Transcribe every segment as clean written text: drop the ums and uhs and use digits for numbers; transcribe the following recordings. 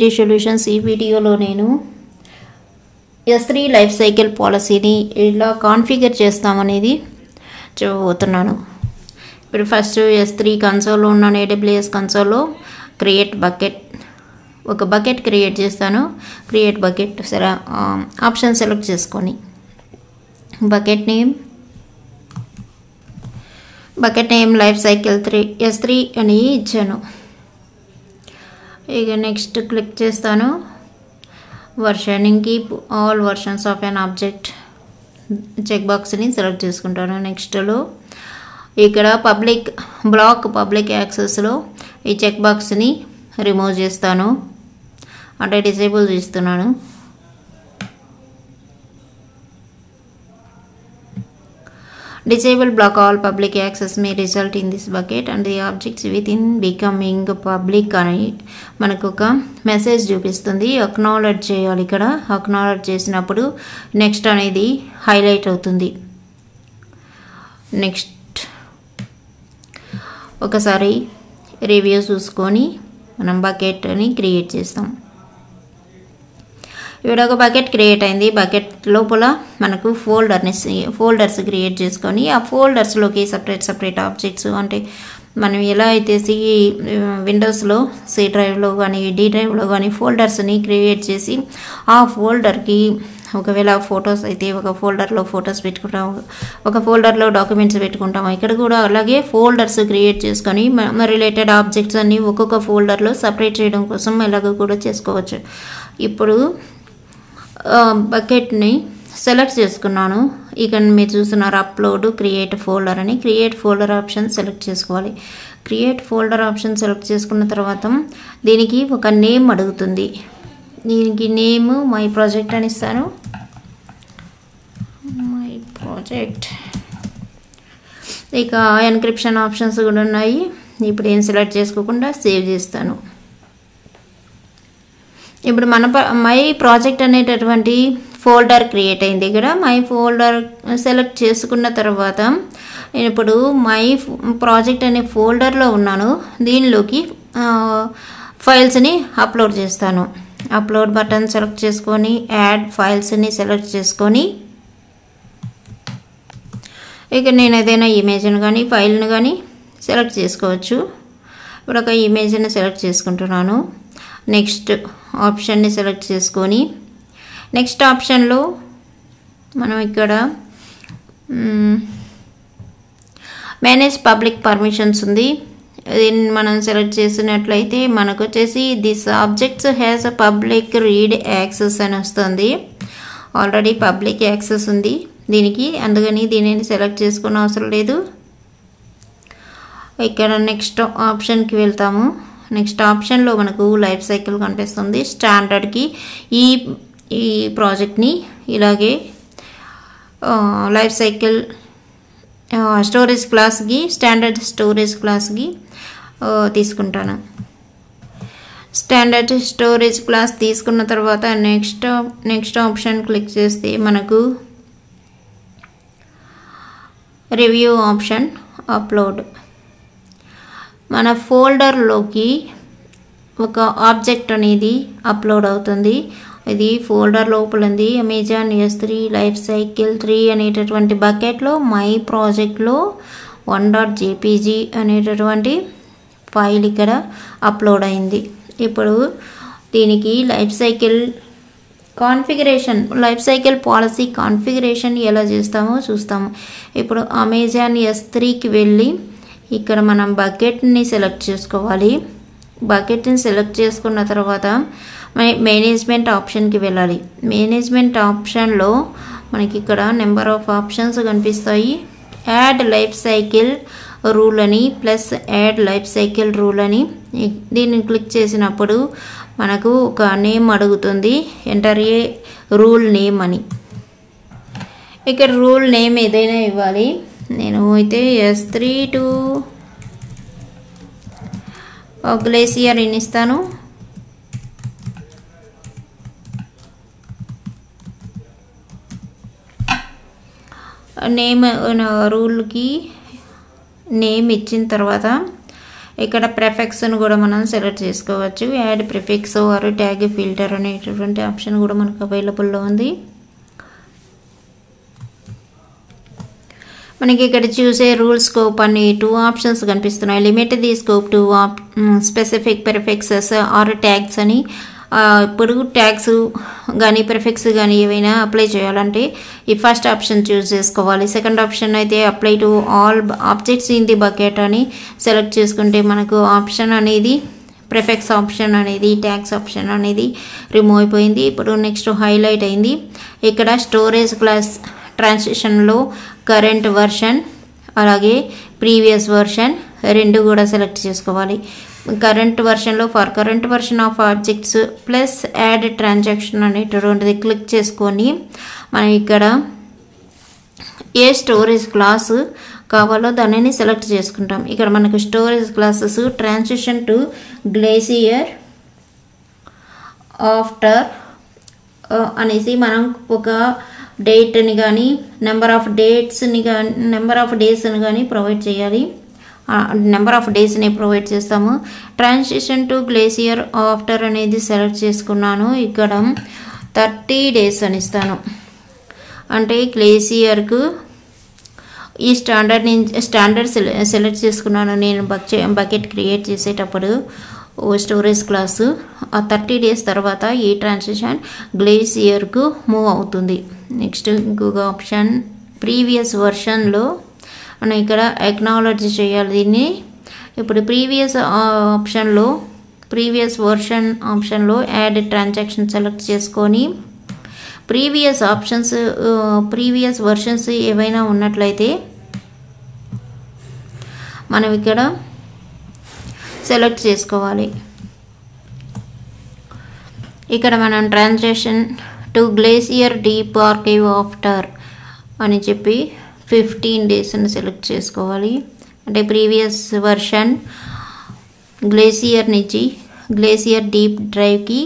Solutions ఈ వీడియోలో నేను S3 లైఫ్ సైకిల్ పాలసీని ఎలా కాన్ఫిగర్ చేస్తామనేది చూడబోతున్నాను. ఇప్పుడు ఫస్ట్ S3 కన్సోల్లో ఉన్నాను. AWS కన్సోల్లో క్రియేట్ బకెట్ ఒక బకెట్ క్రియేట్ చేస్తాను. క్రియేట్ బకెట్ సరే ఆప్షన్ సెలెక్ట్ చేసుకొని bucket name life cycle 3 S3 అని ఇచ్చాను. ఇక నెక్స్ట్ క్లిక్ చేస్తాను. Versioning keep all versions of an object check బాక్స్ని సెలెక్ట్ చేసుకుంటాను. నెక్స్ట్లో ఇక్కడ పబ్లిక్ యాక్సెస్లో ఈ చెక్ బాక్స్ని రిమూవ్ చేస్తాను, అంటే డిసేబుల్ చేస్తున్నాను. Disable block all public access may result in this bucket and the objects within becoming public అని మనకు ఒక మెసేజ్ చూపిస్తుంది. అక్నాలెడ్జ్ చేయాలి. ఇక్కడ అక్నాలెడ్జ్ చేసినప్పుడు నెక్స్ట్ అనేది హైలైట్ అవుతుంది. నెక్స్ట్ ఒకసారి రివ్యూ చూసుకొని మనం బకెట్ని క్రియేట్ చేస్తాం. ఇక్కడ ఒక బకెట్ క్రియేట్ అయింది. బకెట్ లోపల మనకు ఫోల్డర్స్ క్రియేట్ చేసుకొని ఆ ఫోల్డర్స్లోకి సపరేట్ ఆబ్జెక్ట్స్, అంటే మనం ఎలా అయితే విండోస్లో C డ్రైవ్లో కానీ D డ్రైవ్లో కానీ ఫోల్డర్స్ని క్రియేట్ చేసి ఆ ఫోల్డర్కి ఒకవేళ ఫొటోస్ అయితే ఒక ఫోల్డర్లో ఫొటోస్ పెట్టుకుంటాం, ఒక ఫోల్డర్లో డాక్యుమెంట్స్ పెట్టుకుంటాం. ఇక్కడ కూడా అలాగే ఫోల్డర్స్ క్రియేట్ చేసుకొని రిలేటెడ్ ఆబ్జెక్ట్స్ అన్ని ఒక్కొక్క ఫోల్డర్లో సపరేట్ చేయడం కోసం ఎలాగో కూడా చేసుకోవచ్చు. ఇప్పుడు బకెట్ని సెలెక్ట్ చేసుకున్నాను. ఇక మీరు చూస్తున్నారు అప్లోడ్ క్రియేట్ ఫోల్డర్ అని. క్రియేట్ ఫోల్డర్ ఆప్షన్ సెలెక్ట్ చేసుకోవాలి. క్రియేట్ ఫోల్డర్ ఆప్షన్ సెలెక్ట్ చేసుకున్న తర్వాత దీనికి ఒక నేమ్ అడుగుతుంది. దీనికి నేమ్ మై ప్రాజెక్ట్ అని ఇస్తాను. My project. ఇక ఎన్క్రిప్షన్ ఆప్షన్స్ కూడా ఉన్నాయి. ఇప్పుడు ఏం సెలెక్ట్ చేసుకోకుండా సేవ్ చేస్తాను. ఇప్పుడు మై ప్రాజెక్ట్ అనేటటువంటి ఫోల్డర్ క్రియేట్ అయింది. ఇక్కడ మై ఫోల్డర్ సెలెక్ట్ చేసుకున్న తర్వాత నేను ఇప్పుడు మై ప్రాజెక్ట్ అనే ఫోల్డర్లో ఉన్నాను. దీనిలోకి ఫైల్స్ని అప్లోడ్ చేస్తాను. అప్లోడ్ బటన్ సెలెక్ట్ చేసుకొని యాడ్ ఫైల్స్ని సెలెక్ట్ చేసుకొని ఇక నేను ఏదైనా ఇమేజ్ని కానీ ఫైల్ని కానీ సెలెక్ట్ చేసుకోవచ్చు. ఇప్పుడు ఒక ఇమేజ్ని సెలెక్ట్ చేసుకుంటున్నాను. నెక్స్ట్ ఆప్షన్ని సెలెక్ట్ చేసుకొని నెక్స్ట్ ఆప్షన్లో మనం ఇక్కడ మేనేజ్ పబ్లిక్ పర్మిషన్స్ ఉంది. దీన్ని మనం సెలెక్ట్ చేసినట్లయితే మనకు వచ్చేసి this objects has a public read access అని వస్తుంది. ఆల్రెడీ పబ్లిక్ యాక్సెస్ ఉంది దీనికి, అందుకని దీనిని సెలెక్ట్ చేసుకునే అవసరం లేదు. ఇక్కడ నెక్స్ట్ ఆప్షన్కి వెళ్తాము. నెక్స్ట్ ఆప్షన్లో మనకు లైఫ్ సైకిల్ కనిపిస్తుంది. స్టాండర్డ్కి ఈ ప్రాజెక్ట్ని ఇలాగే లైఫ్ సైకిల్ స్టోరేజ్ క్లాస్కి స్టాండర్డ్ స్టోరేజ్ క్లాస్కి తీసుకుంటాను. స్టాండర్డ్ స్టోరేజ్ క్లాస్ తీసుకున్న తర్వాత నెక్స్ట్ ఆప్షన్ క్లిక్ చేస్తే మనకు రివ్యూ ఆప్షన్ అప్లోడ్. మన ఫోల్డర్లోకి ఒక ఆబ్జెక్ట్ అనేది అప్లోడ్ అవుతుంది. ఇది ఫోల్డర్ లోపల ఉంది. అమెజాన్ S3 లైఫ్ సైకిల్ 3 అనేటటువంటి బకెట్లో మై ప్రాజెక్ట్లో 1.jpg అనేటటువంటి ఫైల్ ఇక్కడ అప్లోడ్ అయింది. ఇప్పుడు దీనికి లైఫ్ సైకిల్ పాలసీ కాన్ఫిగరేషన్ ఎలా చేస్తామో చూస్తాము. ఇప్పుడు అమెజాన్ S3కి వెళ్ళి ఇక్కడ మనం బకెట్ని సెలెక్ట్ చేసుకోవాలి. బకెట్ని సెలెక్ట్ చేసుకున్న తర్వాత మేనేజ్మెంట్ ఆప్షన్కి వెళ్ళాలి. మేనేజ్మెంట్ ఆప్షన్లో మనకి ఇక్కడ నెంబర్ ఆఫ్ ఆప్షన్స్ కనిపిస్తాయి. యాడ్ లైఫ్ సైకిల్ రూల్ అని plus add life cycle rule అని దీన్ని క్లిక్ చేసినప్పుడు మనకు ఒక నేమ్ అడుగుతుంది. ఎంటర్ ఏ రూల్ నేమ్ అని. ఇక్కడ రూల్ నేమ్ ఏదైనా ఇవ్వాలి. నేను అయితే S3 టు గ్లేసియర్ అని ఇస్తాను. నేమ్ రూల్కి నేమ్ ఇచ్చిన తర్వాత ఇక్కడ ప్రిఫిక్స్ను కూడా మనం సెలెక్ట్ చేసుకోవచ్చు. Add prefix are tag filter అనేటటువంటి ఆప్షన్ కూడా మనకు అవైలబుల్లో ఉంది. మనకి ఇక్కడ చూసే రూల్ స్కోప్ అని 2 ఆప్షన్స్ కనిపిస్తున్నాయి. Limit the scope to specific prefixes or tags అని. ఇప్పుడు ట్యాగ్స్ కానీ ప్రిఫిక్స్ కానీ ఏవైనా అప్లై చేయాలంటే ఈ ఫస్ట్ ఆప్షన్ చూస్ చేసుకోవాలి. సెకండ్ ఆప్షన్ అయితే apply to all objects in the bucket అని సెలెక్ట్ చేసుకుంటే మనకు ఆప్షన్ అనేది ప్రిఫిక్స్ ఆప్షన్ అనేది ట్యాగ్స్ ఆప్షన్ అనేది రిమూవ్ అయిపోయింది. ఇప్పుడు నెక్స్ట్ హైలైట్ అయింది. ఇక్కడ స్టోరేజ్ క్లాస్ ట్రాన్సిషన్లో కరెంట్ వర్షన్ అలాగే ప్రీవియస్ వర్షన్ రెండు కూడా సెలెక్ట్ చేసుకోవాలి. కరెంట్ వర్షన్లో for current version of objects plus add transaction అనేటటువంటిది క్లిక్ చేసుకొని మనం ఇక్కడ ఏ స్టోరేజ్ క్లాస్ కావాలో దానిని సెలెక్ట్ చేసుకుంటాం. ఇక్కడ మనకు storage classes transition to glacier after అనేసి మనం ఒక డేట్ని కానీ నెంబర్ ఆఫ్ డేస్ని కానీ ప్రొవైడ్ చేయాలి. నెంబర్ ఆఫ్ డేస్ని ప్రొవైడ్ చేస్తాము. ట్రాన్సిషన్ టు గ్లేసియర్ ఆఫ్టర్ అనేది సెలెక్ట్ చేసుకున్నాను. ఇక్కడ 30 days అని ఇస్తాను. అంటే గ్లేసియర్కు ఈ స్టాండర్డ్ సెలెక్ట్ చేసుకున్నాను నేను బకెట్ క్రియేట్ చేసేటప్పుడు స్టోరేజ్ క్లాసు. ఆ 30 days తర్వాత ఈ ట్రాన్సిషన్ గ్లేసియర్కు మూవ్ అవుతుంది. నెక్స్ట్ ఇంకొక ఆప్షన్ ప్రీవియస్ వర్షన్లో మనం ఇక్కడ అక్నాలెడ్జ్ చేయాలి దీన్ని. ఇప్పుడు ప్రీవియస్ వర్షన్ ఆప్షన్లో యాడ్ ట్రాన్సాక్షన్ సెలెక్ట్ చేసుకొని ప్రీవియస్ వర్షన్స్ ఏవైనా ఉన్నట్లయితే మనం ఇక్కడ సెలెక్ట్ చేసుకోవాలి. ఇక్కడ మనం transaction to glacier deep archive after అని చెప్పి 15 days అని సెలెక్ట్ చేసుకోవాలి. అంటే ప్రీవియస్ వర్షన్ గ్లేసియర్ నుంచి గ్లేసియర్ డీప్ డ్రైవ్కి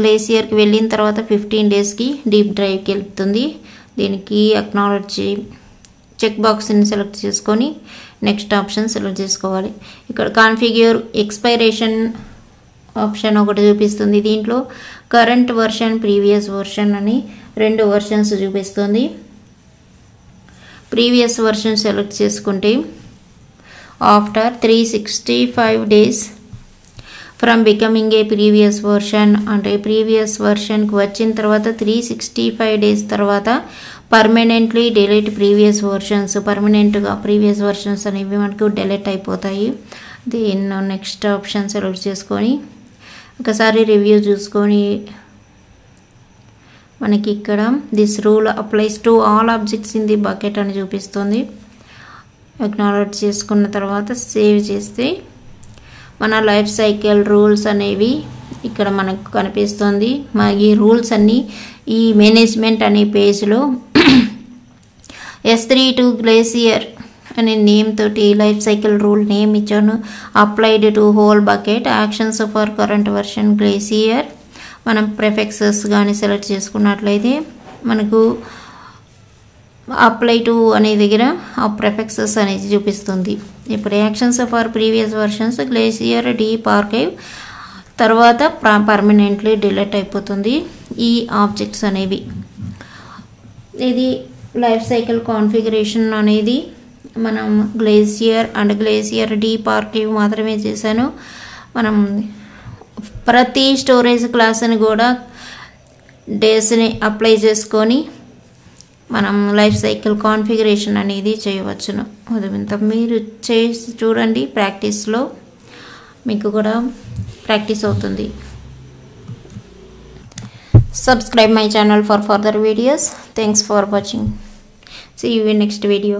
గ్లేసియర్కి వెళ్ళిన తర్వాత 15 daysకి డీప్ డ్రైవ్కి వెళ్తుంది. దీనికి అక్నాలెడ్జ్ చెక్ బాక్స్ని సెలెక్ట్ చేసుకొని నెక్స్ట్ ఆప్షన్ సెలెక్ట్ చేసుకోవాలి. ఇక్కడ కాన్ఫిగర్ ఎక్స్పైరేషన్ ఆప్షన్ ఒకటి చూపిస్తుంది. దీంట్లో కరెంట్ వర్షన్ ప్రీవియస్ వర్షన్ అని 2 వర్షన్స్ చూపిస్తుంది. ప్రీవియస్ వర్షన్ సెలెక్ట్ చేసుకుంటే after 365 days from becoming a previous version అంటే ప్రీవియస్ వర్షన్కి వచ్చిన తర్వాత 365 days తర్వాత పర్మనెంట్లీ డిలీట్ ప్రీవియస్ వర్షన్స్. పర్మనెంట్గా ప్రీవియస్ వర్షన్స్ అనేవి మనకు డిలీట్ అయిపోతాయి. దీన్ని నెక్స్ట్ ఆప్షన్ సెలెక్ట్ చేసుకొని ఒకసారి రివ్యూ చూసుకొని మనకి ఇక్కడ this rule applies to all objects in the bucket అని చూపిస్తుంది. అక్నాలెడ్జ్ చేసుకున్న తర్వాత సేవ్ చేస్తే మన లైఫ్ సైకిల్ రూల్స్ అనేవి ఇక్కడ మనకు కనిపిస్తుంది. ఈ రూల్స్ అన్నీ ఈ మేనేజ్మెంట్ అనే పేజ్లో S3 టు గ్లేసియర్ అనే నేమ్ తోటి లైఫ్ సైకిల్ రూల్ నేమ్ ఇచ్చాను. Applied to whole bucket actions for current version glacier. మనం ప్రిఫిక్సెస్ కానీ సెలెక్ట్ చేసుకున్నట్లయితే మనకు అప్లై టు అనే దగ్గర ఆ ప్రిఫిక్సెస్ అనేది చూపిస్తుంది. ఇప్పుడు actions for previous versions glacier deep archive తర్వాత పర్మనెంట్లీ డిలీట్ అయిపోతుంది ఈ ఆబ్జెక్ట్స్ అనేవి. ఇది లైఫ్ సైకిల్ కాన్ఫిగరేషన్ అనేది మనం glacier and glacier deep archive మాత్రమే చేశాను. మనం ప్రతి స్టోరేజ్ క్లాస్ని కూడా డేస్ని అప్లై చేసుకొని మనం లైఫ్ సైకిల్ కాన్ఫిగరేషన్ అనేది చేయవచ్చును. ఉదయంత మీరు చేసి చూడండి, ప్రాక్టీస్లో మీకు కూడా ప్రాక్టీస్ అవుతుంది. Subscribe my channel for further videos. Thanks for watching. See you in next video.